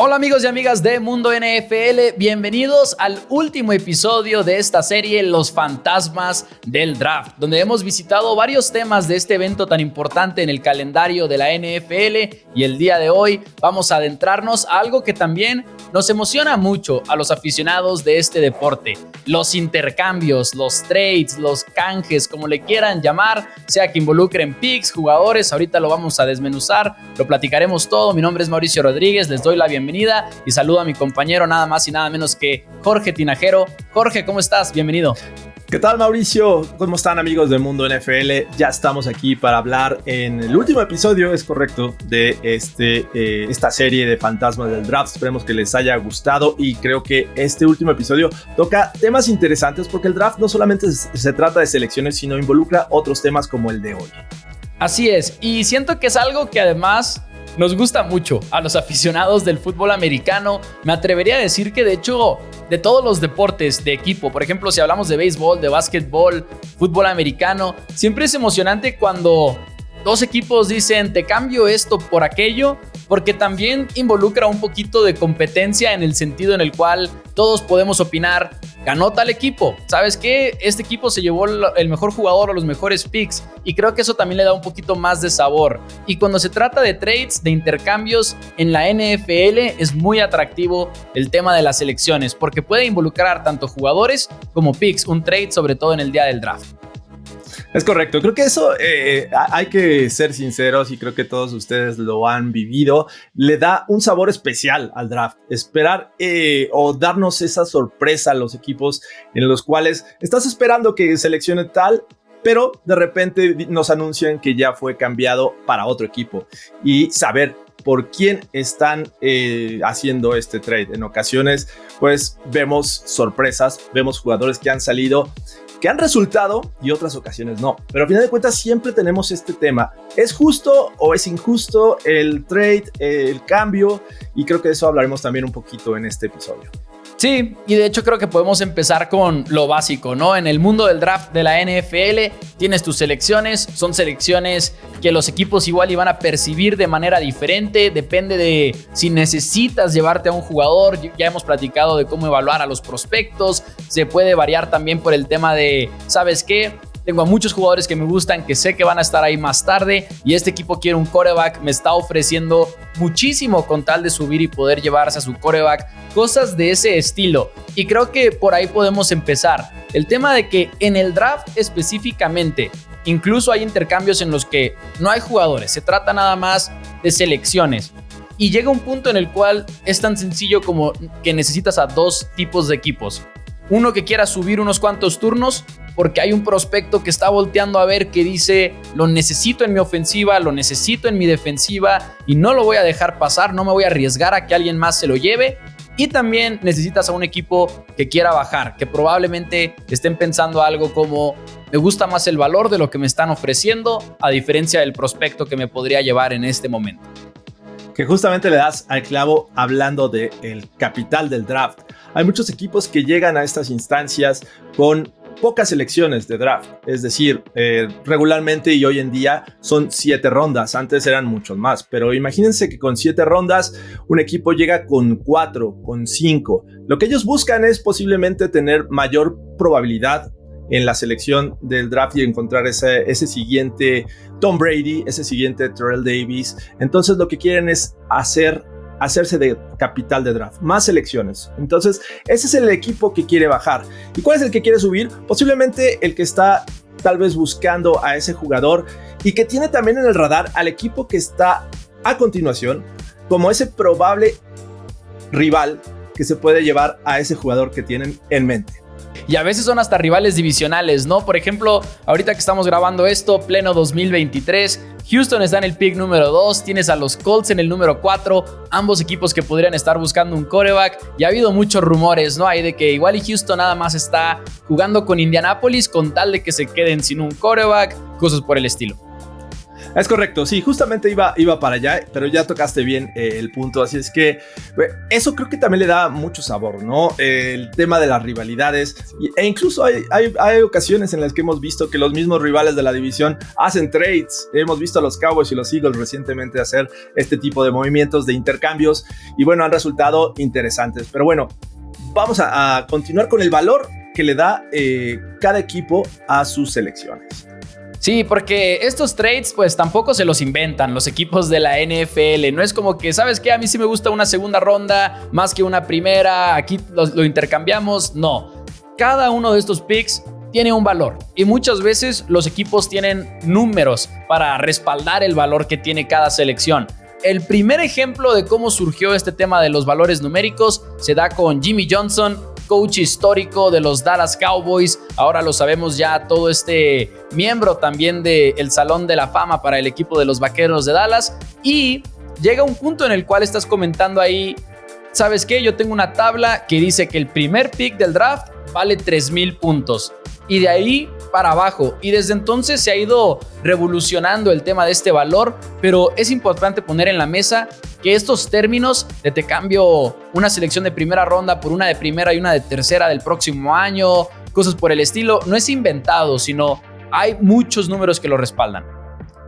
Hola amigos y amigas de Mundo NFL, bienvenidos al último episodio de esta serie Los Fantasmas del Draft, donde hemos visitado varios temas de este evento tan importante en el calendario de la NFL y el día de hoy vamos a adentrarnos a algo que también nos emociona mucho a los aficionados de este deporte, los intercambios, los trades, los canjes, como le quieran llamar, sea que involucren picks, jugadores, ahorita lo vamos a desmenuzar, lo platicaremos todo. Mi nombre es Mauricio Rodríguez, les doy la bienvenida y saludo a mi compañero nada más y nada menos que Jorge Tinajero. Jorge, ¿cómo estás? Bienvenido. ¿Qué tal, Mauricio? ¿Cómo están, amigos de Mundo NFL? Ya estamos aquí para hablar en el último episodio, es correcto, de esta serie de Fantasmas del Draft. Esperemos que les haya gustado y creo que este último episodio toca temas interesantes porque el draft no solamente se trata de selecciones, sino involucra otros temas como el de hoy. Así es, y siento que es algo que además nos gusta mucho a los aficionados del fútbol americano. Me atrevería a decir que de hecho de todos los deportes de equipo, por ejemplo si hablamos de béisbol, de básquetbol, fútbol americano, siempre es emocionante cuando dos equipos dicen te cambio esto por aquello, porque también involucra un poquito de competencia en el sentido en el cual todos podemos opinar, ganó tal equipo, ¿sabes qué? Este equipo se llevó el mejor jugador o los mejores picks y creo que eso también le da un poquito más de sabor. Y cuando se trata de trades, de intercambios en la NFL es muy atractivo el tema de las selecciones porque puede involucrar tanto jugadores como picks, un trade sobre todo en el día del draft. Es correcto, creo que eso hay que ser sinceros y creo que todos ustedes lo han vivido, le da un sabor especial al draft, esperar o darnos esa sorpresa a los equipos en los cuales estás esperando que seleccione tal, pero de repente nos anuncian que ya fue cambiado para otro equipo y saber por quién están haciendo este trade. En ocasiones pues vemos sorpresas, vemos jugadores que han salido, que han resultado y otras ocasiones no. Pero al final de cuentas siempre tenemos este tema. ¿Es justo o es injusto el trade, el cambio? Y creo que de eso hablaremos también un poquito en este episodio. Sí, y de hecho creo que podemos empezar con lo básico, ¿no? En el mundo del draft de la NFL tienes tus selecciones, son selecciones que los equipos igual iban a percibir de manera diferente, depende de si necesitas llevarte a un jugador, ya hemos platicado de cómo evaluar a los prospectos, se puede variar también por el tema de, ¿sabes qué? Tengo a muchos jugadores que me gustan, que sé que van a estar ahí más tarde y este equipo quiere un quarterback, me está ofreciendo muchísimo con tal de subir y poder llevarse a su quarterback, cosas de ese estilo. Y creo que por ahí podemos empezar. El tema de que en el draft específicamente, incluso hay intercambios en los que no hay jugadores, se trata nada más de selecciones. Y llega un punto en el cual es tan sencillo como que necesitas a dos tipos de equipos. Uno que quiera subir unos cuantos turnos porque hay un prospecto que está volteando a ver que dice lo necesito en mi ofensiva, lo necesito en mi defensiva y no lo voy a dejar pasar, no me voy a arriesgar a que alguien más se lo lleve. Y también necesitas a un equipo que quiera bajar, que probablemente estén pensando algo como me gusta más el valor de lo que me están ofreciendo a diferencia del prospecto que me podría llevar en este momento. Que justamente le das al clavo hablando del capital del draft. Hay muchos equipos que llegan a estas instancias con pocas selecciones de draft, es decir, regularmente y hoy en día son 7 rondas, antes eran muchos más, pero imagínense que con 7 rondas un equipo llega con 4, con 5. Lo que ellos buscan es posiblemente tener mayor probabilidad en la selección del draft y encontrar ese siguiente Tom Brady, ese siguiente Terrell Davis. Entonces lo que quieren es hacerse de capital de draft, más selecciones. Entonces ese es el equipo que quiere bajar. ¿Y cuál es el que quiere subir? Posiblemente el que está tal vez buscando a ese jugador y que tiene también en el radar al equipo que está a continuación como ese probable rival que se puede llevar a ese jugador que tienen en mente. Y a veces son hasta rivales divisionales, ¿no? Por ejemplo, ahorita que estamos grabando esto, pleno 2023, Houston está en el pick número 2, tienes a los Colts en el número 4, ambos equipos que podrían estar buscando un quarterback, y ha habido muchos rumores, ¿no? Hay de que igual y Houston nada más está jugando con Indianapolis con tal de que se queden sin un quarterback, cosas por el estilo. Es correcto, sí, justamente iba para allá, pero ya tocaste bien el punto, así es que eso creo que también le da mucho sabor, ¿no? El tema de las rivalidades, e incluso hay ocasiones en las que hemos visto que los mismos rivales de la división hacen trades. Hemos visto a los Cowboys y los Eagles recientemente hacer este tipo de movimientos, de intercambios, y bueno, han resultado interesantes. Pero bueno, vamos a continuar con el valor que le da cada equipo a sus selecciones. Sí, porque estos trades pues tampoco se los inventan los equipos de la NFL. No es como que, ¿sabes qué? A mí sí me gusta una segunda ronda más que una primera, aquí lo intercambiamos. No, cada uno de estos picks tiene un valor y muchas veces los equipos tienen números para respaldar el valor que tiene cada selección. El primer ejemplo de cómo surgió este tema de los valores numéricos se da con Jimmy Johnson, coach histórico de los Dallas Cowboys. Ahora lo sabemos ya, todo este miembro también del Salón de la Fama para el equipo de los Vaqueros de Dallas. Y llega un punto en el cual estás comentando ahí, ¿sabes qué? Yo tengo una tabla que dice que el primer pick del draft vale 3,000 puntos. Y de ahí para abajo. Y desde entonces se ha ido revolucionando el tema de este valor, pero es importante poner en la mesa que estos términos de te cambio una selección de primera ronda por una de primera y una de tercera del próximo año, cosas por el estilo, no es inventado, sino hay muchos números que lo respaldan.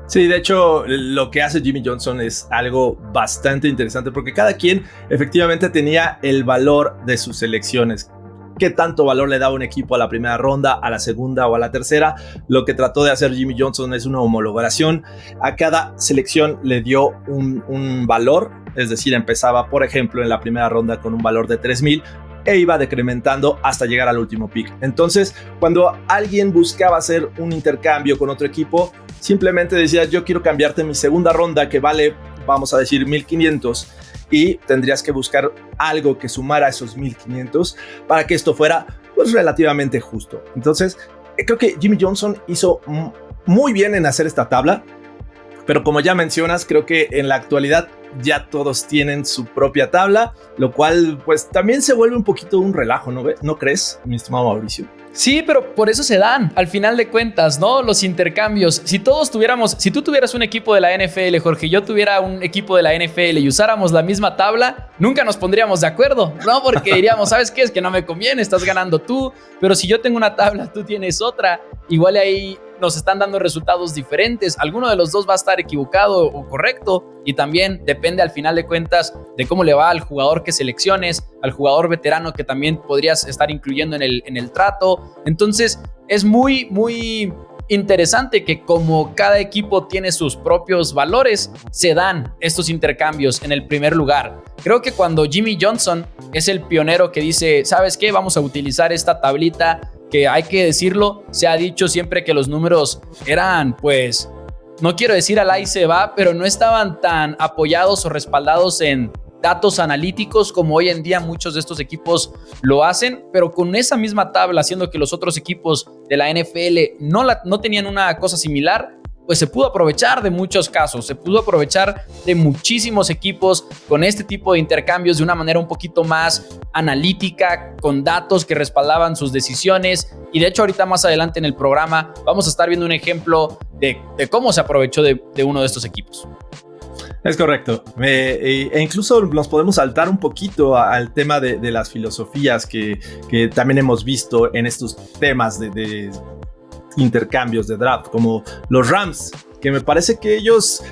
Sí, de hecho, lo que hace Jimmy Johnson es algo bastante interesante porque cada quien efectivamente tenía el valor de sus selecciones. ¿Qué tanto valor le daba un equipo a la primera ronda, a la segunda o a la tercera? Lo que trató de hacer Jimmy Johnson es una homologación. A cada selección le dio un valor, es decir, empezaba, por ejemplo, en la primera ronda con un valor de 3,000 e iba decrementando hasta llegar al último pick. Entonces, cuando alguien buscaba hacer un intercambio con otro equipo, simplemente decía, yo quiero cambiarte mi segunda ronda que vale, vamos a decir, 1,500, y tendrías que buscar algo que sumara esos 1,500 para que esto fuera pues relativamente justo. Entonces, creo que Jimmy Johnson hizo muy bien en hacer esta tabla, pero como ya mencionas, creo que en la actualidad ya todos tienen su propia tabla, lo cual pues también se vuelve un poquito un relajo, ¿no crees, mi estimado Mauricio? Sí, pero por eso se dan, al final de cuentas, ¿no? Los intercambios. Si tú tuvieras un equipo de la NFL, Jorge, y yo tuviera un equipo de la NFL y usáramos la misma tabla, nunca nos pondríamos de acuerdo, ¿no? Porque diríamos, ¿sabes qué? Es que no me conviene, estás ganando tú, pero si yo tengo una tabla, tú tienes otra, igual ahí nos están dando resultados diferentes. Alguno de los dos va a estar equivocado o correcto, y también depende al final de cuentas de cómo le va al jugador que selecciones, al jugador veterano que también podrías estar incluyendo en el trato. Entonces es muy, muy interesante que como cada equipo tiene sus propios valores, se dan estos intercambios en el primer lugar. Creo que cuando Jimmy Johnson es el pionero que dice, ¿sabes qué? Vamos a utilizar esta tablita, que hay que decirlo, se ha dicho siempre que los números eran, pues, no quiero decir al ahí se va, pero no estaban tan apoyados o respaldados en datos analíticos como hoy en día muchos de estos equipos lo hacen, pero con esa misma tabla, haciendo que los otros equipos de la NFL no tenían una cosa similar, pues se pudo aprovechar de muchos casos, se pudo aprovechar de muchísimos equipos con este tipo de intercambios de una manera un poquito más analítica, con datos que respaldaban sus decisiones. Y de hecho ahorita más adelante en el programa vamos a estar viendo un ejemplo de cómo se aprovechó de uno de estos equipos. Es correcto. E incluso nos podemos saltar un poquito al tema de las filosofías que también hemos visto en estos temas de intercambios de draft, como los Rams, que me parece que ellos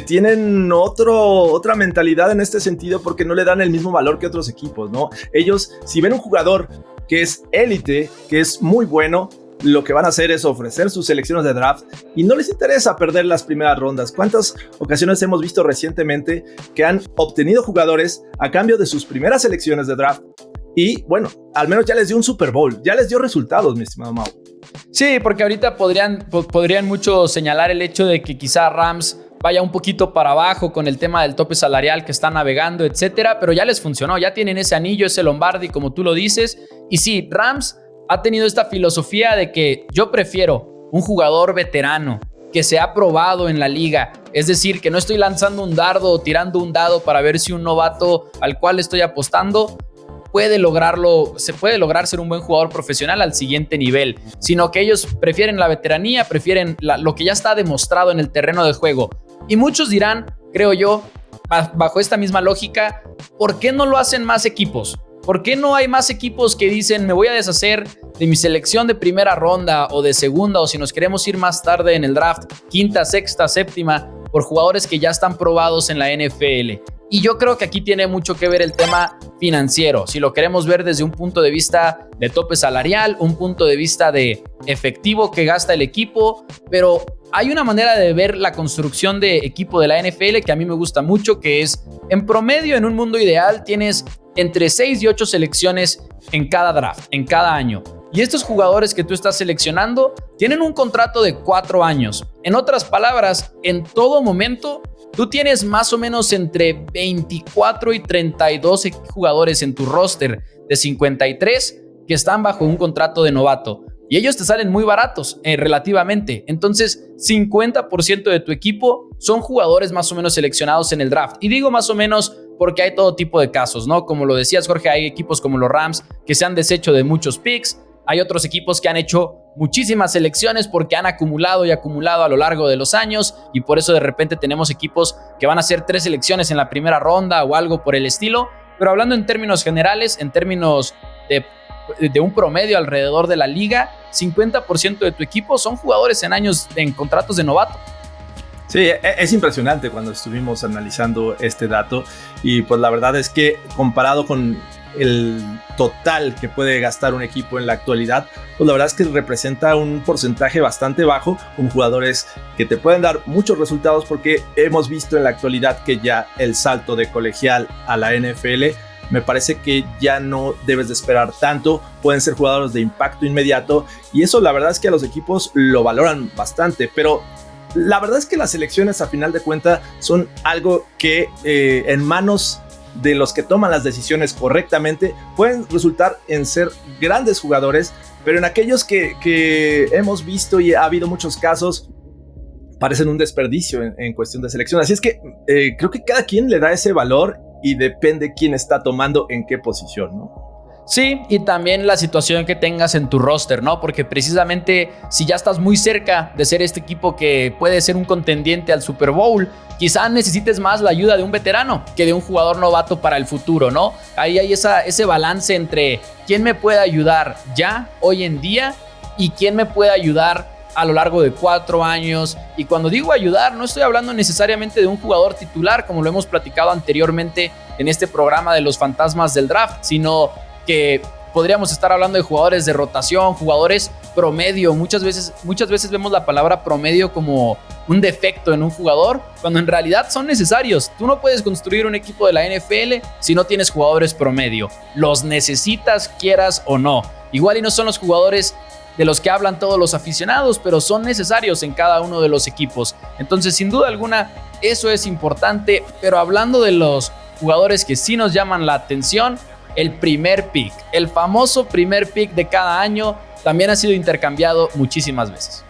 tienen otra mentalidad en este sentido porque no le dan el mismo valor que otros equipos, ¿no? Ellos, si ven un jugador que es élite, que es muy bueno, lo que van a hacer es ofrecer sus selecciones de draft y no les interesa perder las primeras rondas. ¿Cuántas ocasiones hemos visto recientemente que han obtenido jugadores a cambio de sus primeras selecciones de draft? Y bueno, al menos ya les dio un Super Bowl, ya les dio resultados, mi estimado Mau. Sí, porque ahorita podrían muchos señalar el hecho de que quizá Rams vaya un poquito para abajo con el tema del tope salarial que están navegando, etcétera, pero ya les funcionó, ya tienen ese anillo, ese Lombardi, como tú lo dices. Y sí, Rams ha tenido esta filosofía de que yo prefiero un jugador veterano que se ha probado en la liga, es decir, que no estoy lanzando un dardo o tirando un dado para ver si un novato al cual estoy apostando se puede lograr ser un buen jugador profesional al siguiente nivel, sino que ellos prefieren la veteranía, prefieren lo que ya está demostrado en el terreno de juego. Y muchos dirán, creo yo, bajo esta misma lógica, ¿por qué no lo hacen más equipos? ¿Por qué no hay más equipos que dicen, me voy a deshacer de mi selección de primera ronda o de segunda, o si nos queremos ir más tarde en el draft, quinta, sexta, séptima, por jugadores que ya están probados en la NFL? Y yo creo que aquí tiene mucho que ver el tema financiero, si lo queremos ver desde un punto de vista de tope salarial, un punto de vista de efectivo que gasta el equipo, pero hay una manera de ver la construcción de equipo de la NFL que a mí me gusta mucho, que es, en promedio, en un mundo ideal, tienes entre 6 y 8 selecciones en cada draft, en cada año. Y estos jugadores que tú estás seleccionando tienen un contrato de 4 años. En otras palabras, en todo momento, tú tienes más o menos entre 24 y 32 jugadores en tu roster de 53 que están bajo un contrato de novato. Y ellos te salen muy baratos relativamente. Entonces, 50% de tu equipo son jugadores más o menos seleccionados en el draft. Y digo más o menos porque hay todo tipo de casos, ¿no? Como lo decías, Jorge, hay equipos como los Rams que se han deshecho de muchos picks. Hay otros equipos que han hecho muchísimas selecciones porque han acumulado y acumulado a lo largo de los años, y por eso de repente tenemos equipos que van a hacer 3 selecciones en la primera ronda o algo por el estilo. Pero hablando en términos generales, en términos de un promedio alrededor de la liga, 50% de tu equipo son jugadores en contratos de novato. Sí, es impresionante cuando estuvimos analizando este dato, y pues la verdad es que comparado con el total que puede gastar un equipo en la actualidad, pues la verdad es que representa un porcentaje bastante bajo con jugadores que te pueden dar muchos resultados, porque hemos visto en la actualidad que ya el salto de colegial a la NFL me parece que ya no debes de esperar tanto, pueden ser jugadores de impacto inmediato, y eso la verdad es que a los equipos lo valoran bastante. Pero la verdad es que las selecciones, a final de cuentas, son algo que en manos de los que toman las decisiones correctamente pueden resultar en ser grandes jugadores, pero en aquellos que hemos visto, y ha habido muchos casos, parecen un desperdicio en cuestión de selección. Así es que creo que cada quien le da ese valor y depende quién está tomando en qué posición, ¿no? Sí, y también la situación que tengas en tu roster, ¿no? Porque precisamente si ya estás muy cerca de ser este equipo que puede ser un contendiente al Super Bowl, quizá necesites más la ayuda de un veterano que de un jugador novato para el futuro, ¿no? Ahí hay ese balance entre quién me puede ayudar ya, hoy en día, y quién me puede ayudar a lo largo de 4 años. Y cuando digo ayudar, no estoy hablando necesariamente de un jugador titular, como lo hemos platicado anteriormente en este programa de los fantasmas del draft, sino que podríamos estar hablando de jugadores de rotación, jugadores promedio. Muchas veces vemos la palabra promedio como un defecto en un jugador, cuando en realidad son necesarios. Tú no puedes construir un equipo de la NFL si no tienes jugadores promedio. Los necesitas, quieras o no. Igual y no son los jugadores de los que hablan todos los aficionados, pero son necesarios en cada uno de los equipos. Entonces, sin duda alguna, eso es importante. Pero hablando de los jugadores que sí nos llaman la atención, el primer pick, el famoso primer pick de cada año, también ha sido intercambiado muchísimas veces.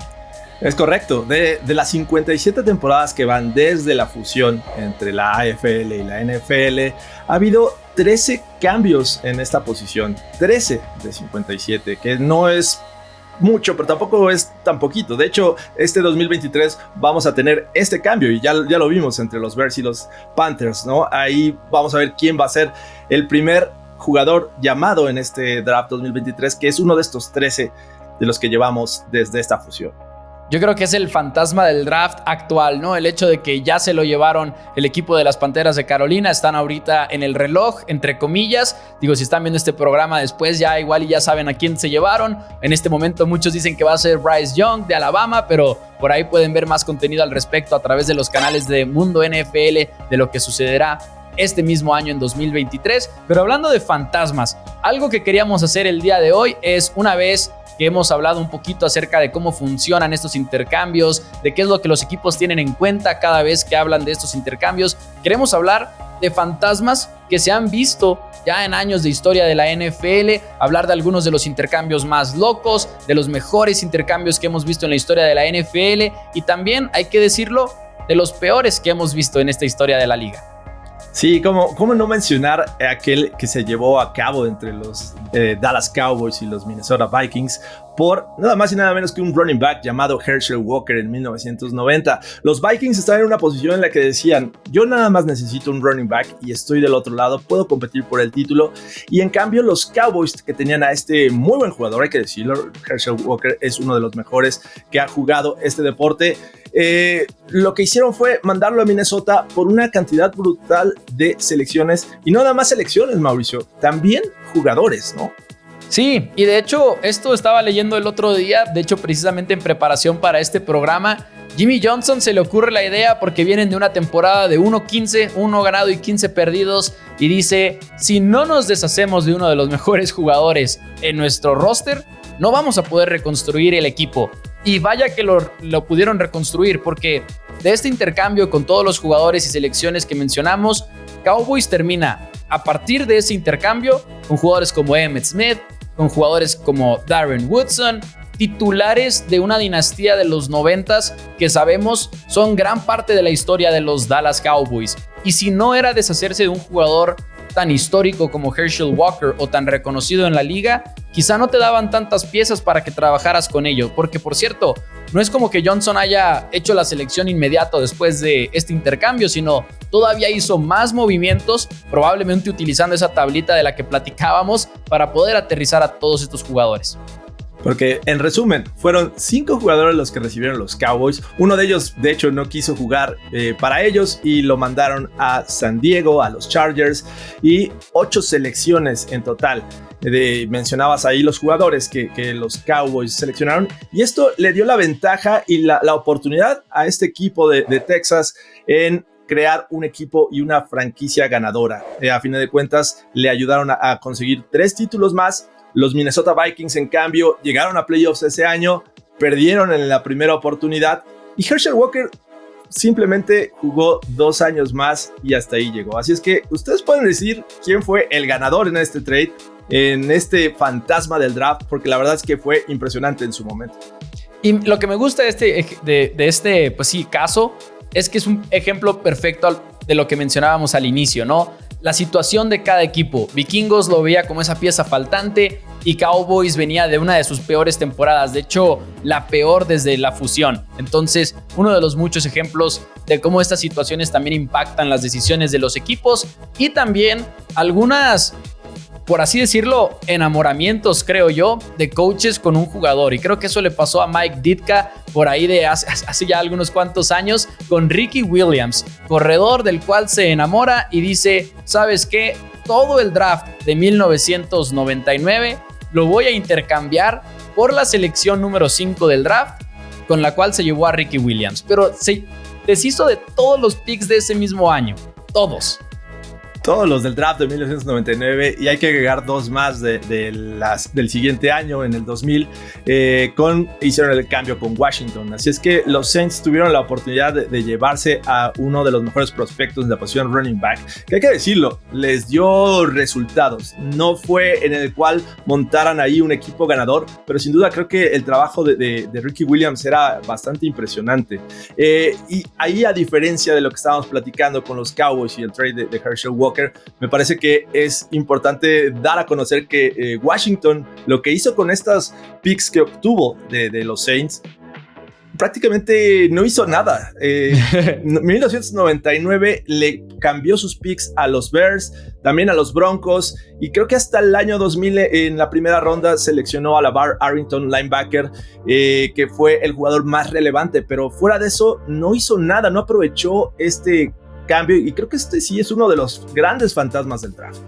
Es correcto. De las 57 temporadas que van desde la fusión entre la AFL y la NFL, ha habido 13 cambios en esta posición. 13 de 57, que no es mucho, pero tampoco es tan poquito. De hecho, este 2023 vamos a tener este cambio, y ya lo vimos entre los Bears y los Panthers, ¿no? Ahí vamos a ver quién va a ser el primer jugador llamado en este draft 2023, que es uno de estos 13 de los que llevamos desde esta fusión. Yo creo que es el fantasma del draft actual, ¿no? El hecho de que ya se lo llevaron el equipo de las Panteras de Carolina, están ahorita en el reloj, entre comillas. Digo, si están viendo este programa después, ya igual y ya saben a quién se llevaron. En este momento muchos dicen que va a ser Bryce Young de Alabama, pero por ahí pueden ver más contenido al respecto a través de los canales de Mundo NFL, de lo que sucederá este mismo año en 2023. Pero hablando de fantasmas, algo que queríamos hacer el día de hoy es, una vez que hemos hablado un poquito acerca de cómo funcionan estos intercambios, de qué es lo que los equipos tienen en cuenta cada vez que hablan de estos intercambios, queremos hablar de fantasmas que se han visto ya en años de historia de la NFL, hablar de algunos de los intercambios más locos, de los mejores intercambios que hemos visto en la historia de la NFL, y también, hay que decirlo, de los peores que hemos visto en esta historia de la liga. Sí, ¿cómo no mencionar aquel que se llevó a cabo entre los Dallas Cowboys y los Minnesota Vikings por nada más y nada menos que un running back llamado Herschel Walker en 1990. Los Vikings estaban en una posición en la que decían, yo nada más necesito un running back y estoy del otro lado, puedo competir por el título. Y en cambio los Cowboys, que tenían a este muy buen jugador, hay que decirlo, Herschel Walker es uno de los mejores que ha jugado este deporte, lo que hicieron fue mandarlo a Minnesota por una cantidad brutal de selecciones, y no nada más selecciones, Mauricio, también jugadores, ¿no? Sí, y de hecho esto estaba leyendo el otro día, de hecho precisamente en preparación para este programa. Jimmy Johnson se le ocurre la idea porque vienen de una temporada de 1-15, 1 ganado y 15 perdidos, y dice, si no nos deshacemos de uno de los mejores jugadores en nuestro roster, no vamos a poder reconstruir el equipo. Y vaya que lo pudieron reconstruir, porque de este intercambio con todos los jugadores y selecciones que mencionamos, Cowboys termina a partir de ese intercambio con jugadores como Emmitt Smith, con jugadores como Darren Woodson, titulares de una dinastía de los 90s que sabemos son gran parte de la historia de los Dallas Cowboys. Y si no era deshacerse de un jugador tan histórico como Herschel Walker o tan reconocido en la liga, quizá no te daban tantas piezas para que trabajaras con ello, porque por cierto, no es como que Johnson haya hecho la selección inmediato después de este intercambio, sino todavía hizo más movimientos, probablemente utilizando esa tablita de la que platicábamos para poder aterrizar a todos estos jugadores. Porque, en resumen, fueron 5 jugadores los que recibieron los Cowboys. Uno de ellos, de hecho, no quiso jugar para ellos y lo mandaron a San Diego, a los Chargers, y 8 selecciones en total. Mencionabas ahí los jugadores que los Cowboys seleccionaron, y esto le dio la ventaja y la oportunidad a este equipo de Texas en crear un equipo y una franquicia ganadora. A fin de cuentas, le ayudaron a conseguir 3 títulos más. Los Minnesota Vikings, en cambio, llegaron a playoffs ese año, perdieron en la primera oportunidad, y Herschel Walker simplemente jugó 2 años más y hasta ahí llegó. Así es que ustedes pueden decir quién fue el ganador en este trade, en este fantasma del draft, porque la verdad es que fue impresionante en su momento. Y lo que me gusta de este pues sí, caso es que es un ejemplo perfecto de lo que mencionábamos al inicio, ¿no? La situación de cada equipo. Vikingos lo veía como esa pieza faltante y Cowboys venía de una de sus peores temporadas, de hecho la peor desde la fusión. Entonces, uno de los muchos ejemplos de cómo estas situaciones también impactan las decisiones de los equipos y también algunas, por así decirlo, enamoramientos, creo yo, de coaches con un jugador. Y creo que eso le pasó a Mike Ditka por ahí de hace ya algunos cuantos años con Ricky Williams, corredor del cual se enamora y dice, ¿sabes qué? Todo el draft de 1999 lo voy a intercambiar por la selección número 5 del draft, con la cual se llevó a Ricky Williams. Pero se deshizo de todos los picks de ese mismo año. Todos los del draft de 1999, y hay que agregar 2 más del siguiente año, en el 2000, hicieron el cambio con Washington. Así es que los Saints tuvieron la oportunidad de llevarse a uno de los mejores prospectos en la posición running back, que hay que decirlo, les dio resultados. No fue en el cual montaran ahí un equipo ganador, pero sin duda creo que el trabajo de Ricky Williams era bastante impresionante. Y ahí, a diferencia de lo que estábamos platicando con los Cowboys y el trade de Herschel Walker, me parece que es importante dar a conocer que Washington, lo que hizo con estas picks que obtuvo de los Saints, prácticamente no hizo nada. En 1999 le cambió sus picks a los Bears, también a los Broncos, y creo que hasta el año 2000 en la primera ronda seleccionó a LaVar Arrington, linebacker, que fue el jugador más relevante, pero fuera de eso no hizo nada, no aprovechó este cambio, y creo que este sí es uno de los grandes fantasmas del draft.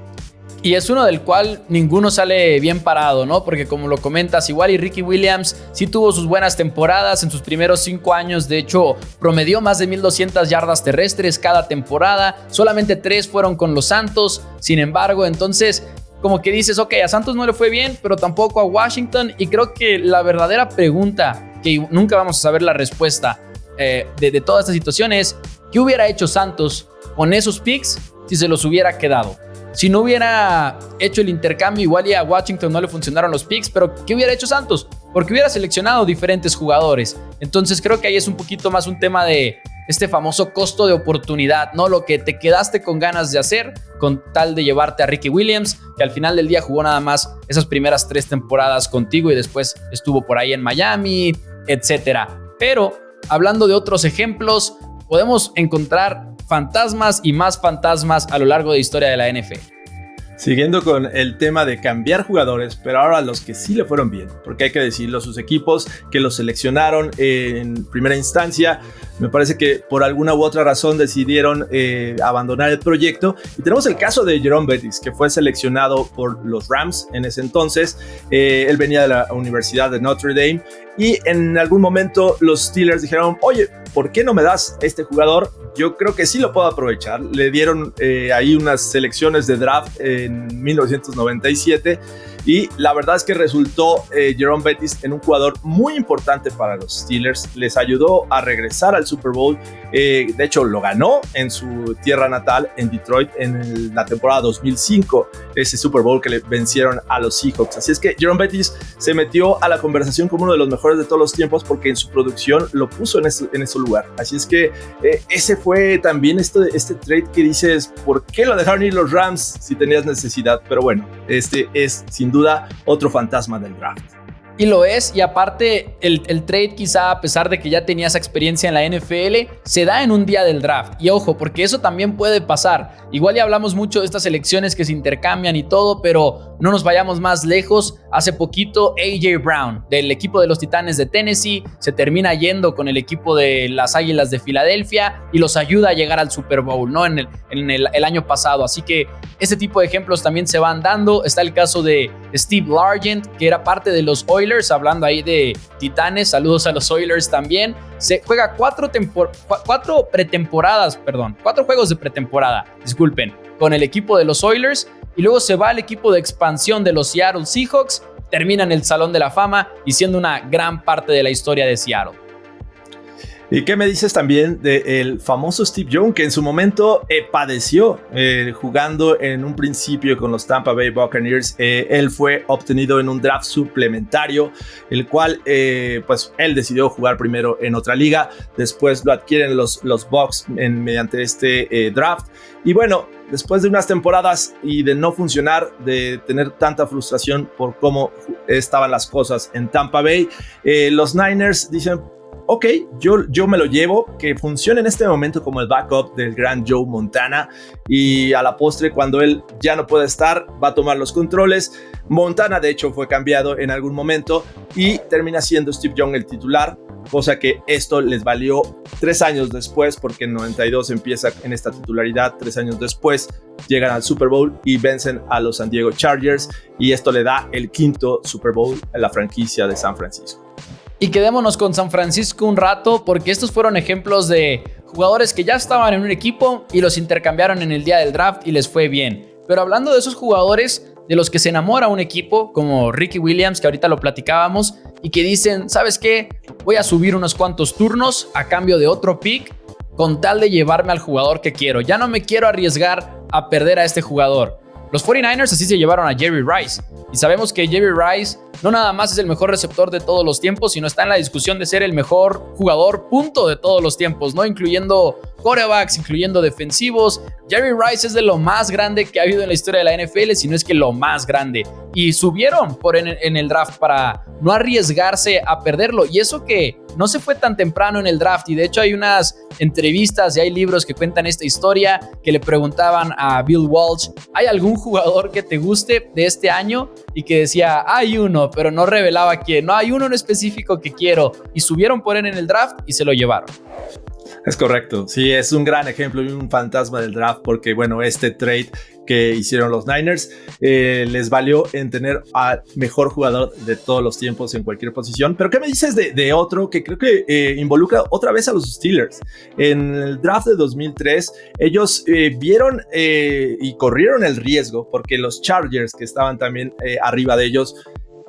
Y es uno del cual ninguno sale bien parado, ¿no? Porque como lo comentas, igual y Ricky Williams sí tuvo sus buenas temporadas en sus primeros 5 años. De hecho, promedió más de 1,200 yardas terrestres cada temporada. Solamente 3 fueron con los Santos. Sin embargo, entonces, como que dices, ok, a Santos no le fue bien, pero tampoco a Washington. Y creo que la verdadera pregunta, que nunca vamos a saber la respuesta de toda esta situación, es ¿qué hubiera hecho Santos con esos picks si se los hubiera quedado? Si no hubiera hecho el intercambio, igual y a Washington no le funcionaron los picks, pero ¿qué hubiera hecho Santos? Porque hubiera seleccionado diferentes jugadores. Entonces creo que ahí es un poquito más un tema de este famoso costo de oportunidad, ¿no? Lo que te quedaste con ganas de hacer con tal de llevarte a Ricky Williams, que al final del día jugó nada más esas primeras 3 temporadas contigo y después estuvo por ahí en Miami, etcétera. Pero hablando de otros ejemplos, podemos encontrar fantasmas y más fantasmas a lo largo de la historia de la NFL. Siguiendo con el tema de cambiar jugadores, pero ahora los que sí le fueron bien, porque hay que decirlo, sus equipos que los seleccionaron en primera instancia, me parece que por alguna u otra razón decidieron abandonar el proyecto. Y tenemos el caso de Jerome Bettis, que fue seleccionado por los Rams en ese entonces. Él venía de la Universidad de Notre Dame y en algún momento los Steelers dijeron, oye, ¿por qué no me das este jugador? Yo creo que sí lo puedo aprovechar. Le dieron ahí unas selecciones de draft en 1997 y la verdad es que resultó Jerome Bettis en un jugador muy importante para los Steelers. Les ayudó a regresar al Super Bowl. De hecho, lo ganó en su tierra natal, en Detroit, en la temporada 2005, ese Super Bowl que le vencieron a los Seahawks. Así es que Jerome Bettis se metió a la conversación como uno de los mejores de todos los tiempos porque en su producción lo puso en ese lugar. Así es que ese fue también este trade que dices, ¿por qué lo dejaron ir los Rams si tenías necesidad? Pero bueno, este es sin duda otro fantasma del draft. Y lo es, y aparte el trade quizá a pesar de que ya tenía esa experiencia en la NFL, se da en un día del draft. Y ojo, porque eso también puede pasar. Igual ya hablamos mucho de estas elecciones que se intercambian y todo, pero no nos vayamos más lejos. Hace poquito A.J. Brown del equipo de los Titanes de Tennessee se termina yendo con el equipo de las Águilas de Filadelfia y los ayuda a llegar al Super Bowl, ¿no? En el año pasado. Así que ese tipo de ejemplos también se van dando. Está el caso de Steve Largent, que era parte de los Oilers, hablando ahí de Titanes. Saludos a los Oilers también. Se juega 4 juegos de pretemporada, disculpen, con el equipo de los Oilers y luego se va al equipo de expansión de los Seattle Seahawks, termina en el Salón de la Fama y siendo una gran parte de la historia de Seattle. ¿Y qué me dices también del famoso Steve Young, que en su momento padeció jugando en un principio con los Tampa Bay Buccaneers? Él fue obtenido en un draft suplementario, el cual pues él decidió jugar primero en otra liga, después lo adquieren los Bucs mediante este draft. Y bueno, después de unas temporadas y de no funcionar, de tener tanta frustración por cómo estaban las cosas en Tampa Bay, los Niners dicen, ok, yo me lo llevo, que funcione en este momento como el backup del gran Joe Montana, y a la postre, cuando él ya no puede estar, va a tomar los controles. Montana de hecho fue cambiado en algún momento y termina siendo Steve Young el titular, cosa que esto les valió 3 años después, porque en 92 empieza en esta titularidad, 3 años después llegan al Super Bowl y vencen a los San Diego Chargers, y esto le da el 5º Super Bowl a la franquicia de San Francisco. Y quedémonos con San Francisco un rato, porque estos fueron ejemplos de jugadores que ya estaban en un equipo y los intercambiaron en el día del draft y les fue bien. Pero hablando de esos jugadores de los que se enamora un equipo, como Ricky Williams, que ahorita lo platicábamos, y que dicen, ¿sabes qué? Voy a subir unos cuantos turnos a cambio de otro pick con tal de llevarme al jugador que quiero. Ya no me quiero arriesgar a perder a este jugador. Los 49ers así se llevaron a Jerry Rice. Y sabemos que Jerry Rice no nada más es el mejor receptor de todos los tiempos, sino está en la discusión de ser el mejor jugador punto de todos los tiempos, ¿no? Incluyendo quarterbacks, incluyendo defensivos. Jerry Rice es de lo más grande que ha habido en la historia de la NFL, si no es que lo más grande. Y subieron en el draft para no arriesgarse a perderlo. Y eso que no se fue tan temprano en el draft. Y de hecho hay unas entrevistas y hay libros que cuentan esta historia, que le preguntaban a Bill Walsh, ¿hay algún jugador que te guste de este año? Y que decía, hay uno, pero no revelaba quién. No, hay uno en específico que quiero. Y subieron por él en el draft y se lo llevaron. Es correcto, sí, es un gran ejemplo y un fantasma del draft, porque bueno, este trade que hicieron los Niners les valió en tener al mejor jugador de todos los tiempos en cualquier posición. Pero ¿qué me dices de otro que creo que involucra otra vez a los Steelers? En el draft de 2003 ellos vieron y corrieron el riesgo, porque los Chargers, que estaban también arriba de ellos,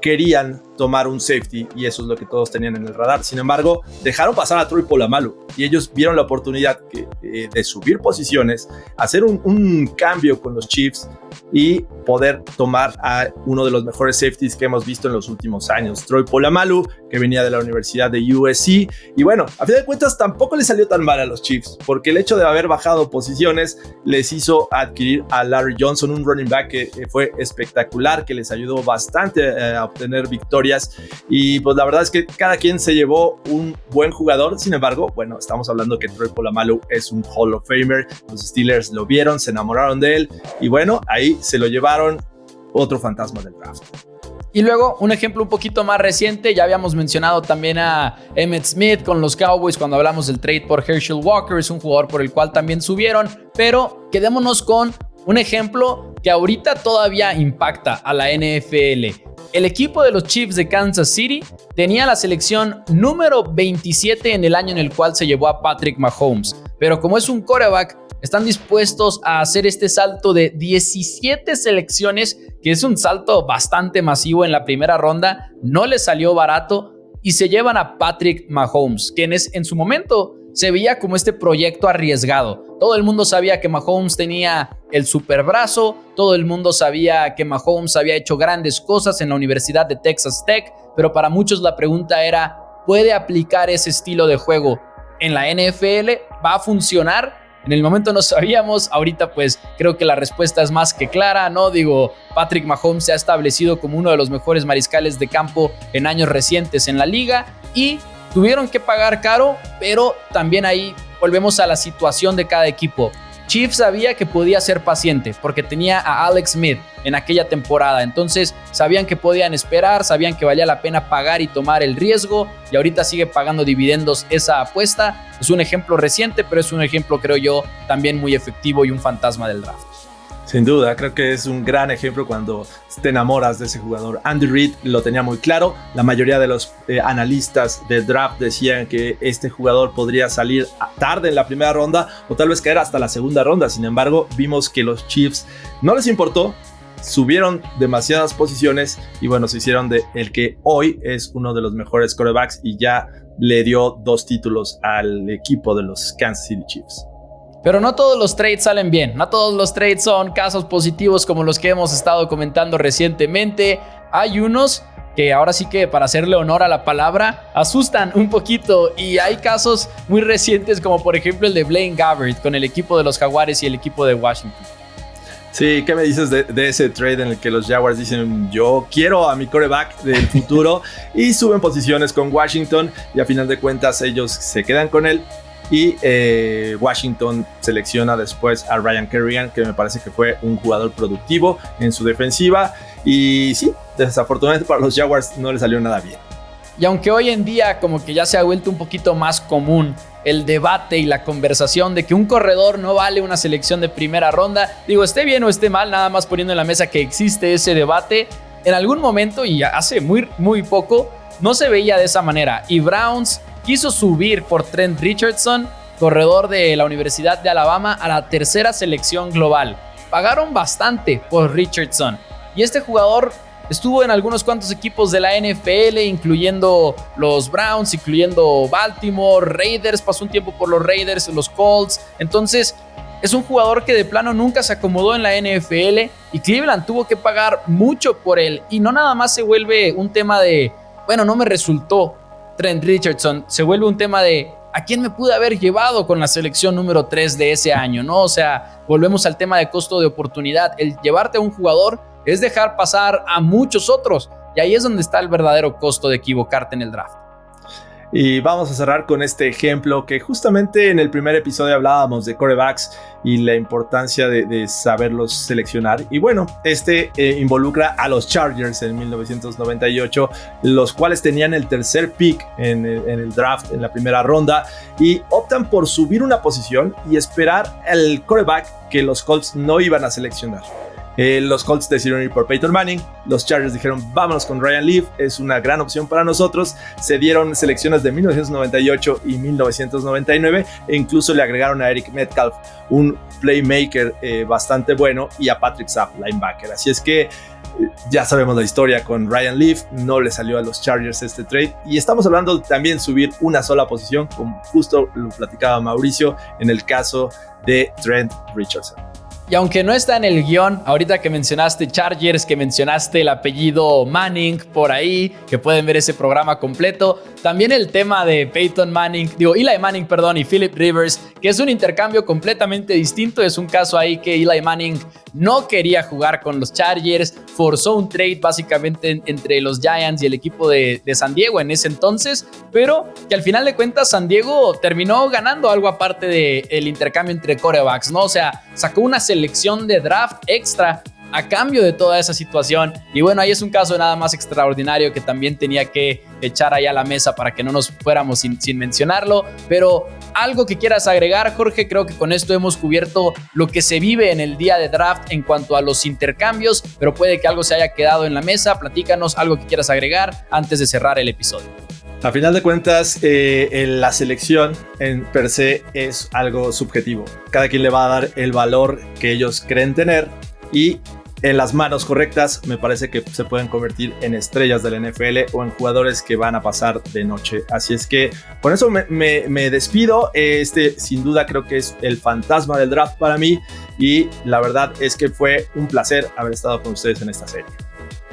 querían tomar un safety, y eso es lo que todos tenían en el radar. Sin embargo, dejaron pasar a Troy Polamalu y ellos vieron la oportunidad de subir posiciones, hacer un cambio con los Chiefs, y poder tomar a uno de los mejores safeties que hemos visto en los últimos años, Troy Polamalu, que venía de la Universidad de USC. Y bueno, a fin de cuentas tampoco le salió tan mal a los Chiefs, porque el hecho de haber bajado posiciones les hizo adquirir a Larry Johnson, un running back que fue espectacular, que les ayudó bastante a obtener victorias. Y pues la verdad es que cada quien se llevó un buen jugador. Sin embargo, bueno, estamos hablando que Troy Polamalu es un Hall of Famer. Los Steelers lo vieron, se enamoraron de él y bueno, ahí se lo llevaron, otro fantasma del draft. Y luego, un ejemplo un poquito más reciente, ya habíamos mencionado también a Emmitt Smith con los Cowboys cuando hablamos del trade por Herschel Walker, es un jugador por el cual también subieron, pero quedémonos con un ejemplo que ahorita todavía impacta a la NFL. El equipo de los Chiefs de Kansas City tenía la selección número 27 en el año en el cual se llevó a Patrick Mahomes, pero como es un quarterback, están dispuestos a hacer este salto de 17 selecciones, que es un salto bastante masivo en la primera ronda, no les salió barato y se llevan a Patrick Mahomes, quien en su momento se veía como este proyecto arriesgado. Todo el mundo sabía que Mahomes tenía el superbrazo, todo el mundo sabía que Mahomes había hecho grandes cosas en la Universidad de Texas Tech, pero para muchos la pregunta era, ¿puede aplicar ese estilo de juego en la NFL? ¿Va a funcionar? En el momento no sabíamos, ahorita pues creo que la respuesta es más que clara, ¿no? Digo, Patrick Mahomes se ha establecido como uno de los mejores mariscales de campo en años recientes en la liga y tuvieron que pagar caro, pero también ahí volvemos a la situación de cada equipo. Chiefs sabía que podía ser paciente porque tenía a Alex Smith en aquella temporada, entonces sabían que podían esperar, sabían que valía la pena pagar y tomar el riesgo y ahorita sigue pagando dividendos esa apuesta. Es un ejemplo reciente, pero es un ejemplo, creo yo, también muy efectivo y un fantasma del draft. Sin duda, creo que es un gran ejemplo cuando te enamoras de ese jugador. Andy Reid lo tenía muy claro. La mayoría de los analistas del draft decían que este jugador podría salir tarde en la primera ronda o tal vez caer hasta la segunda ronda. Sin embargo, vimos que los Chiefs no les importó, subieron demasiadas posiciones y bueno, se hicieron de el que hoy es uno de los mejores quarterbacks y ya le dio 2 títulos al equipo de los Kansas City Chiefs. Pero no todos los trades salen bien, no todos los trades son casos positivos como los que hemos estado comentando recientemente. Hay unos que ahora sí que, para hacerle honor a la palabra, asustan un poquito y hay casos muy recientes como por ejemplo el de Blaine Gabbert con el equipo de los Jaguares y el equipo de Washington. Sí, ¿qué me dices de ese trade en el que los Jaguars dicen yo quiero a mi quarterback del futuro y suben posiciones con Washington y a final de cuentas ellos se quedan con él? Y Washington selecciona después a Ryan Kerrigan, que me parece que fue un jugador productivo en su defensiva. Y sí, desafortunadamente para los Jaguars no le salió nada bien. Y aunque hoy en día como que ya se ha vuelto un poquito más común el debate y la conversación de que un corredor no vale una selección de primera ronda, digo, esté bien o esté mal, nada más poniendo en la mesa que existe ese debate, en algún momento y hace muy poco no se veía de esa manera. Y Browns quiso subir por Trent Richardson, corredor de la Universidad de Alabama, a la 3ª selección global. Pagaron bastante por Richardson. Y este jugador estuvo en algunos cuantos equipos de la NFL, incluyendo los Browns, incluyendo Baltimore, Raiders, pasó un tiempo por los Raiders, los Colts. Entonces, es un jugador que de plano nunca se acomodó en la NFL y Cleveland tuvo que pagar mucho por él. Y no nada más se vuelve un tema de, bueno, no me resultó Trent Richardson, se vuelve un tema de ¿a quién me pude haber llevado con la selección número 3 de ese año? ¿No? O sea, volvemos al tema de costo de oportunidad. El llevarte a un jugador es dejar pasar a muchos otros y ahí es donde está el verdadero costo de equivocarte en el draft. Y vamos a cerrar con este ejemplo que justamente en el primer episodio hablábamos de quarterbacks y la importancia de saberlos seleccionar. Y bueno, involucra a los Chargers en 1998, los cuales tenían el 3er pick en el draft en la primera ronda y optan por subir una posición y esperar el quarterback que los Colts no iban a seleccionar. Los Colts decidieron ir por Peyton Manning, los Chargers dijeron vámonos con Ryan Leaf, es una gran opción para nosotros, se dieron selecciones de 1998 y 1999 e incluso le agregaron a Eric Metcalf, un playmaker bastante bueno, y a Patrick Sapp, linebacker. Así es que ya sabemos la historia con Ryan Leaf, no le salió a los Chargers este trade y estamos hablando de también subir una sola posición, como justo lo platicaba Mauricio en el caso de Trent Richardson. Y aunque no está en el guión, ahorita que mencionaste Chargers, que mencionaste el apellido Manning por ahí, que pueden ver ese programa completo, también el tema de Eli Manning, y Philip Rivers, que es un intercambio completamente distinto. Es un caso ahí que Eli Manning no quería jugar con los Chargers, forzó un trade básicamente entre los Giants y el equipo de San Diego en ese entonces, pero que al final de cuentas San Diego terminó ganando algo aparte del intercambio entre quarterbacks, ¿no? O sea, sacó una selección de draft extra a cambio de toda esa situación. Y bueno, ahí es un caso nada más extraordinario que también tenía que echar ahí a la mesa para que no nos fuéramos sin mencionarlo. Pero algo que quieras agregar, Jorge. Creo que con esto hemos cubierto lo que se vive en el día de draft en cuanto a los intercambios, pero puede que algo se haya quedado en la mesa. Platícanos algo que quieras agregar antes de cerrar el episodio. A final de cuentas, la selección en per se es algo subjetivo. Cada quien le va a dar el valor que ellos creen tener, y en las manos correctas me parece que se pueden convertir en estrellas del NFL o en jugadores que van a pasar de noche. Así es que con eso me despido. Sin duda creo que es el fantasma del draft para mí, y la verdad es que fue un placer haber estado con ustedes en esta serie.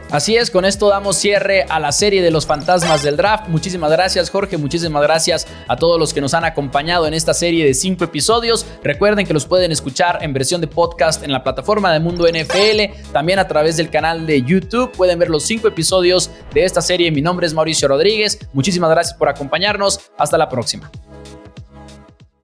Así es, con esto damos cierre a la serie de los fantasmas del draft. Muchísimas gracias, Jorge, muchísimas gracias a todos los que nos han acompañado en esta serie de 5 episodios. Recuerden que los pueden escuchar en versión de podcast en la plataforma de Mundo NFL, también a través del canal de YouTube. Pueden ver los 5 episodios de esta serie. Mi nombre es Mauricio Rodríguez. Muchísimas gracias por acompañarnos. Hasta la próxima.